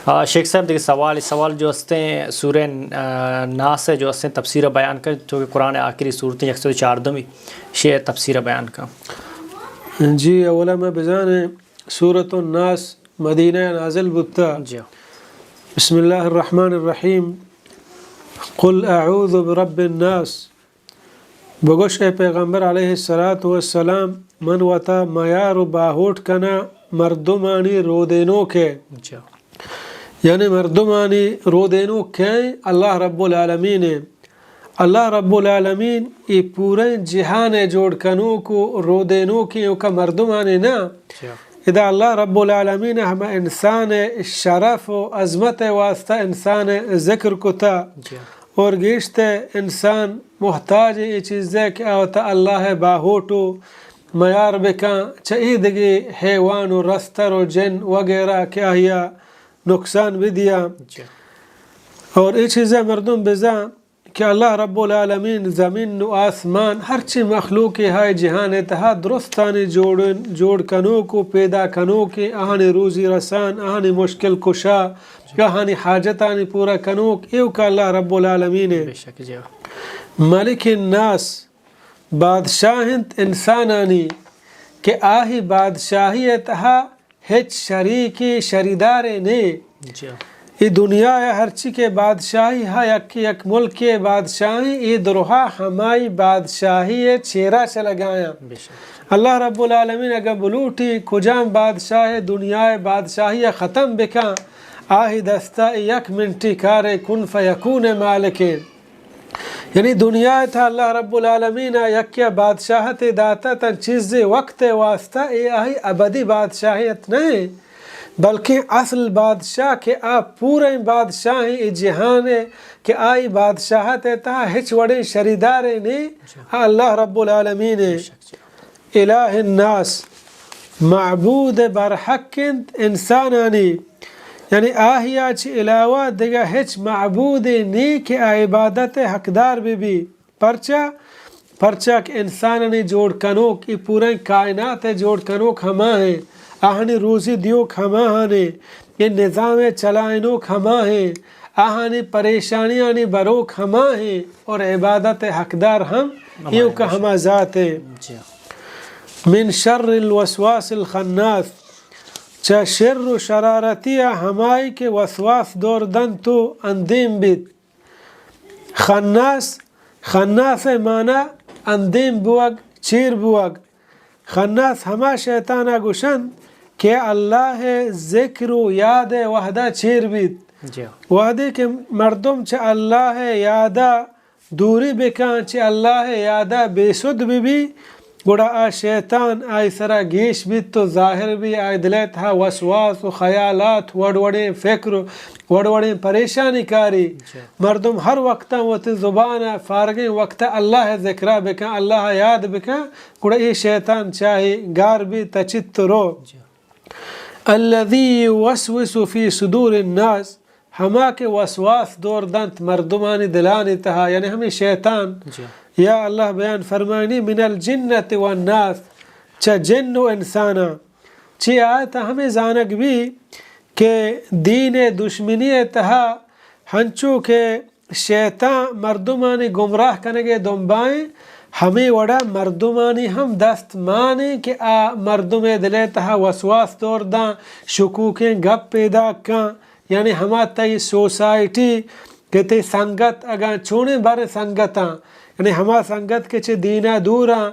شیخ صاحب دیکھیے سوال جو ہستے ہیں سورہ ناس سے جو ہستے ہیں تفسیر بیان کا، جو کہ قرآن آخری صورتیں 114 شے تفسیر بیان کا. جی اولا میں بجان سورۃ الناس مدینہ نازل بتا. جی بسم اللہ الرحمن الرحیم. قل اعوذ برب الناس. بگوش اے پیغمبر علیہ السلام من وطا میار و باہوٹ کنا مردمانی رودینو کے، جی یعنی مردمانی رودینو کے اللہ رب العالمین ہے. اللہ رب العالمین یہ پورے جہان جوڑ کنو کو رودینو کی کا مردمانی نا. اذا اللہ رب العالمین ہم انسان شرف و عظمت واسطہ انسان ذکر کو تھا اور گیشتے انسان محتاج یہ چیزیں کہ آتا اللہ باہوٹو میار بکاں چاہیدگی حیوان و رستر و جن وغیرہ کیا ہیا نقصان بھی دیا. اور یہ چیزیں مردم بزا کہ اللہ رب العالمین زمین و آسمان ہر چی مخلوق ہے جہان اتحاد درستانی جوڑ کنو کو پیدا کنو کے آہانی روزی رسان آہانی مشکل کشا آہانی حاجتانی پورا کنو ایو کا اللہ رب العالمین ہے. ملک الناس بادشاہت انسانانی کہ آہی بادشاہی اتحا ہچ شریکی شریدار نے. یہ دنیا ہے ہر چی کے بادشاہی ہے یک ملک کے بادشاہی یہ دروہا ہمائی بادشاہی ہے چیرہ سے لگایا. اللہ رب العالمین اگر بلوٹی کجام بادشاہ دنیا بادشاہی ختم بکا آہی دستہ یک منٹی کارے کن فیکون مالکین. یعنی دنیا تھا اللہ رب العالمین یکیا بادشاہت داتا تن چیز وقت واسطہ یہ آہی ابدی بادشاہیت نہیں بلکہ اصل بادشاہ کہ آپ پورے بادشاہ جہان ہے کہ آئی بادشاہت تھا ہچ وڑے شریدار نہیں اللہ رب العالمین ہے. الہ الناس معبود برحق انسانانی یعنی آہیا چی علاوہ دیگا ہچ معبود نہیں کہ عبادت حقدار بھی پرچا کہ انسانانی جوڑ کنوک یہ پورے کائنات جوڑ کنوک ہما ہیں آہانی روزی دیوک ہما ہیں یہ نظام چلائنوک ہما ہیں آہانی پریشانیانی بروک ہما ہیں اور عبادت حقدار ہم یہ کا ہما ذات ہے. من شر الوسواس الخناس چا شر و شرارتیہ ہمائی کے وسواس دور دن تو اندیم بیت. خناس معنی اندیم بوگ چیر بوگ. خناس ہما شیطانہ گوشن کہ اللہ ذکر و یاد وحدہ چیر بیت. وحدی کہ مردم چا اللہ یادہ دوری بکان چا اللہ یادہ بے سد بھی گوڑا شیطان آئی سرا گیش بیت تو ظاہر بھی آئی دلیت ہا وسواس و خیالات وڑوڑیں فکر وڑوڑیں پریشانی کاری. مردم ہر وقتا وقت زبان فارغیں وقتا اللہ ذکرہ بکا اللہ یاد بکا گوڑا یہ شیطان چاہی گار بھی تچت رو. الذی یوسوس فی صدور الناس ہما کے وسواس دور دنت مردمانی دلانی تہا یعنی ہمیں شیطان یا اللہ بیان فرمائنی من الجنت والناس چا جن و انسانا چی آیتا ہمیں زانک بھی کہ دین دشمنی تہا ہنچو کہ شیطان مردمانی گمراہ کنگے دنبائیں ہمیں وڑا مردمانی ہم دست مانے کہ مردم دلے تہا وسواس دور داں شکوکیں گپ پیدا کاں یعنی ہما تی سوسائٹی کہ تی سنگت اگاں چونے بارے سنگتاں یعنی ہما سنگت کے چھے دینا دوراں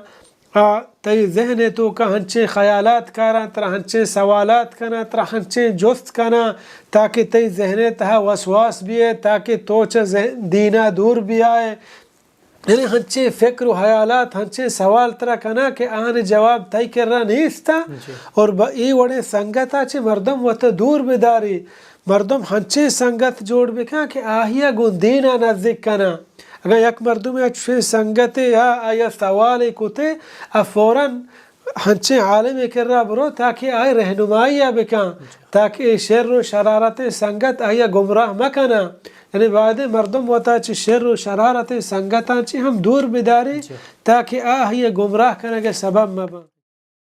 تی ذہن تو کا ہنچے خیالات کارا ترہ ہنچے سوالات کنا ترہ ہنچے جست کنا تاکہ تی ذہن تہا وسواس بھی ہے تاکہ توچہ دینا دور بھی آئے. یعنی ہنچے فکر و حیالات ہنچے سوال ترہ کنا کہ آنے جواب تی کر رہا نہیں استا اور ای وڑے سنگتا چھے مردم وطا دور بداری مردم ہنچے سنگت جوڑ بکا کہ آہیا گندینا نزدیک کنا. اگر یک مردم اچھے سنگت یا آیا سوال کتے فوراً ہنچے عالم کر رہا برو تاکہ آئے رہنمائی بکا تاکہ شر و شرارت سنگت آیا گمراہ مکنا. یعنی بعد مردم وطا چی شر و شرارت سنگتاں چی ہم دور بداری تاکہ آہیا گمراہ کرنے کے سبب مبا.